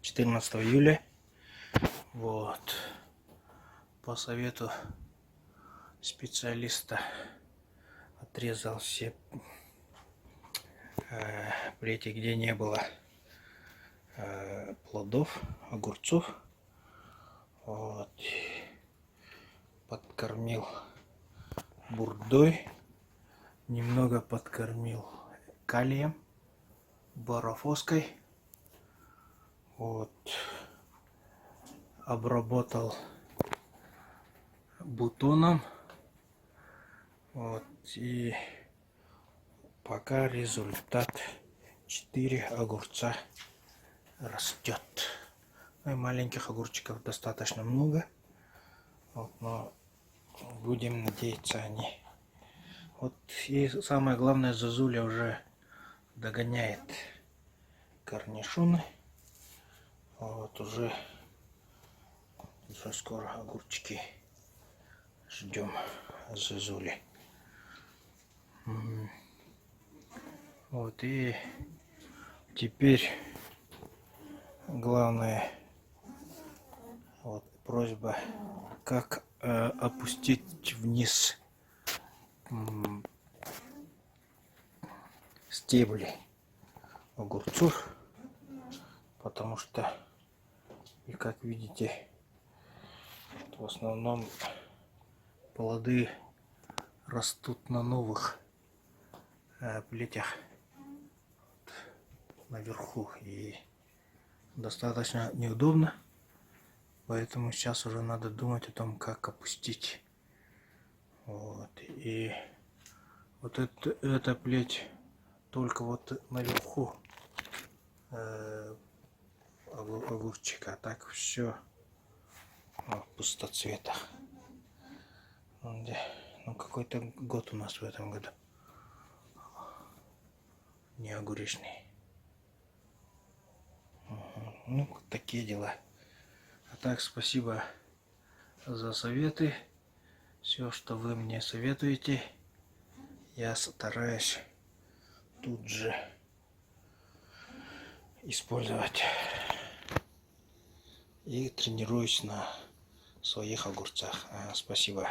14 июля. Вот. По совету специалиста отрезал все плети, где не было плодов, огурцов. Вот. Подкормил бурдой, немного подкормил калием, борофоской. Вот. Обработал бутоном. Вот. И пока результат 4 огурца растет. Ну и маленьких огурчиков достаточно много. Вот, но будем надеяться они. Вот и самое главное, зозуля уже догоняет корнишоны. Вот уже скоро огурчики ждем зозули. Вот и теперь главное, вот просьба, как опустить вниз стебли огурцов, потому что, и как видите, в основном плоды растут на новых плетях наверху, и достаточно неудобно, поэтому сейчас уже надо думать о том, как опустить. Вот. И вот эта плеть только вот наверху огурчика, а так все в пустоцветах. Ну какой-то год у нас в этом году не огуречный. Ну такие дела. А так, спасибо за советы. Все, что вы мне советуете, я стараюсь тут же использовать. И тренируюсь на своих огурцах. Спасибо.